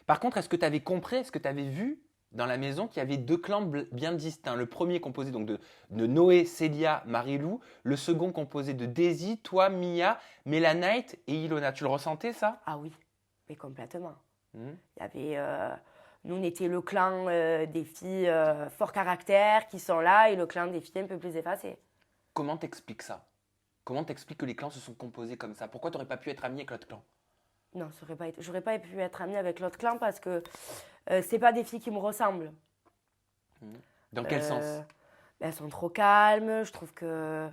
Par contre, est-ce que tu avais compris, est-ce que tu avais vu dans la maison qu'il y avait deux clans bien distincts? Le premier composé donc de Noé, Célia, Marie-Lou. Le second composé de Daisy, toi, Mia, Mélanite et Ilona. Tu le ressentais ça? Ah oui, mais complètement. Hmm. Il y avait, nous, on était le clan des filles fort caractère qui sont là et le clan des filles un peu plus effacées. Comment t'expliques ça? Comment t'expliques que les clans se sont composés comme ça? Pourquoi t'aurais pas pu être ami avec l'autre clan? Non, j'aurais pas pu être amie avec l'autre clan parce que c'est pas des filles qui me ressemblent. Hmm. Dans quel sens? Elles sont trop calmes, je trouve que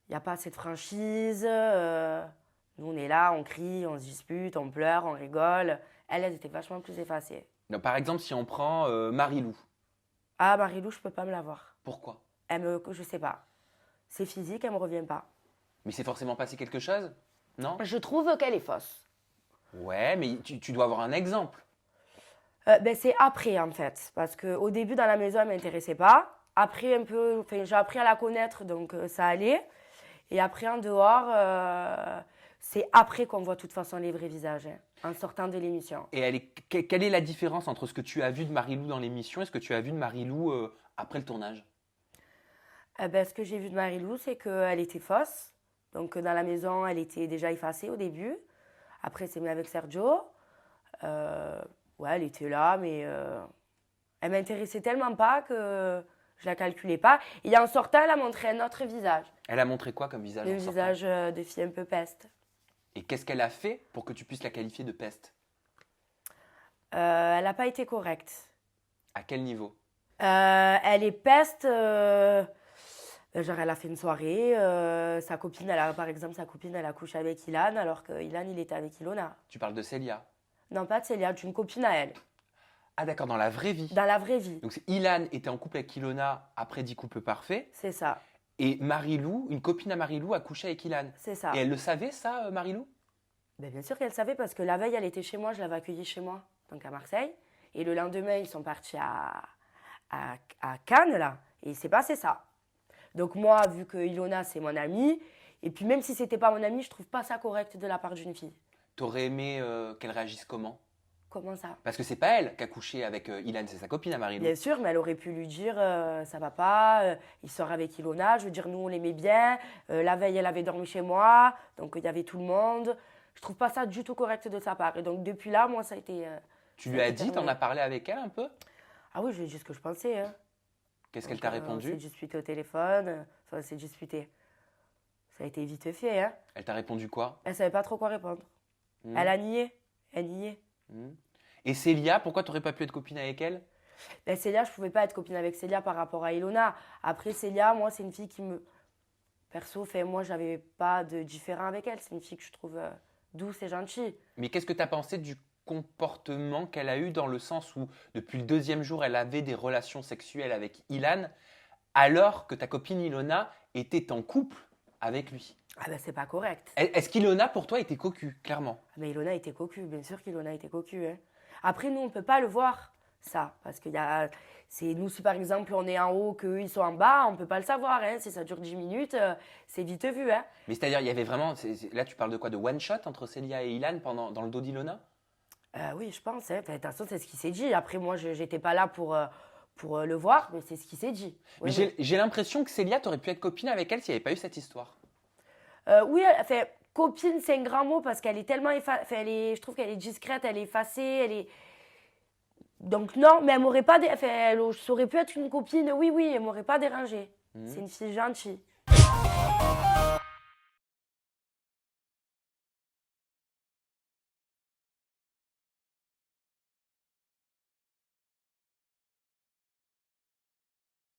il n'y a pas assez de franchise. Nous, on est là, on crie, on se dispute, on pleure, on rigole. Elles étaient vachement plus effacées. Donc, par exemple, si on prend Marie-Lou, Ah, Marie-Lou, je peux pas me la voir. pourquoi? Je sais pas. C'est physique, elle me revient pas. Mais c'est forcément passé quelque chose? Non? Je trouve qu'elle est fausse. Ouais, mais tu dois avoir un exemple. C'est après, en fait. Parce qu'au début, dans la maison, elle ne m'intéressait pas. Après, un peu, enfin, j'ai appris à la connaître, donc ça allait. Et après, en dehors, c'est après qu'on voit de toute façon les vrais visages, hein, en sortant de l'émission. Et quelle est la différence entre ce que tu as vu de Marie-Lou dans l'émission et ce que tu as vu de Marie-Lou après le tournage? Ce que j'ai vu de Marie-Lou, c'est qu'elle était fausse. Donc, dans la maison, elle était déjà effacée au début. Après, elle s'est mise avec Sergio. Ouais, elle était là, mais elle m'intéressait tellement pas que je la calculais pas. Et en sortant, elle a montré un autre visage. Elle a montré quoi comme visage Un en sortant? visage de fille un peu peste. Et qu'est-ce qu'elle a fait pour que tu puisses la qualifier de peste? Elle n'a pas été correcte. À quel niveau? Elle est peste. Genre, elle a fait une soirée. Sa copine, par exemple, sa copine, elle a couché avec Ilan, alors que Ilan, il était avec Ilona. Tu parles de Célia. Non, pas de Célia, d'une copine à elle. Ah d'accord, dans la vraie vie. Dans la vraie vie. Donc Ilan était en couple avec Ilona après 10 couples parfaits. C'est ça. Et Marie-Lou, une copine à Marie-Lou, a couché avec Ilan. C'est ça. Et elle le savait ça, Marie-Lou? Bien sûr qu'elle savait, parce que la veille, elle était chez moi, je l'avais accueillie chez moi, donc à Marseille. Et le lendemain, ils sont partis à Cannes, là. Et il s'est passé ça. Donc moi, vu que Ilona, c'est mon amie, et puis même si c'était pas mon amie, je trouve pas ça correct de la part d'une fille. T'aurais aimé qu'elle réagisse comment? Comment ça? Parce que c'est pas elle qui a couché avec Ilan, c'est sa copine à Marie-Lou. Bien sûr, mais elle aurait pu lui dire ça va pas, il sort avec Ilona, je veux dire, nous on l'aimait bien, la veille elle avait dormi chez moi, donc il y avait tout le monde. Je trouve pas ça du tout correct de sa part. Et donc depuis là, moi ça a été. Tu lui as dit, t'en as parlé avec elle un peu? Ah oui, je lui ai dit ce que je pensais. Hein. Qu'est-ce qu'elle t'a On répondu? s'est disputé au téléphone, enfin on s'est disputé. Ça a été vite fait. Hein. Elle t'a répondu quoi? Elle savait pas trop quoi répondre. Hmm. Elle a nié. Elle niait. Hmm. Et Célia, pourquoi t'aurais pas pu être copine avec elle? Célia, je pouvais pas être copine avec Célia par rapport à Ilona. Après, Célia, moi, c'est une fille qui me. Perso, moi, j'avais pas de différent avec elle. C'est une fille que je trouve douce et gentille. Mais qu'est-ce que t'as pensé du comportement qu'elle a eu dans le sens où depuis le deuxième jour, elle avait des relations sexuelles avec Ilan, alors que ta copine Ilona était en couple avec lui? Ah c'est pas correct. Est-ce qu'Ilona, pour toi, était cocu, clairement? Mais Ilona était cocu, bien sûr qu'Ilona était cocu. Hein. Après, nous, on peut pas le voir, ça. Parce qu'il y a. Nous, si par exemple, on est en haut, qu'eux, ils sont en bas, on peut pas le savoir. Hein. Si ça dure 10 minutes, c'est vite vu. Hein. Mais c'est-à-dire, il y avait vraiment. Là, tu parles de quoi? De one shot entre Célia et Ilan dans le dos d'Ilona? Oui, je pense. Hein. De toute façon, c'est ce qui s'est dit. Après, moi, j'étais pas là pour le voir, mais c'est ce qui s'est dit. Mais j'ai l'impression que Célia, t'aurais pu être copine avec elle s'il n'y avait pas eu cette histoire. Oui, copine, c'est un grand mot parce qu'elle est tellement je trouve qu'elle est discrète, elle est effacée, elle est. Donc non, mais elle m'aurait pas. Ça aurait pu être une copine, oui, elle m'aurait pas dérangée. C'est une fille gentille.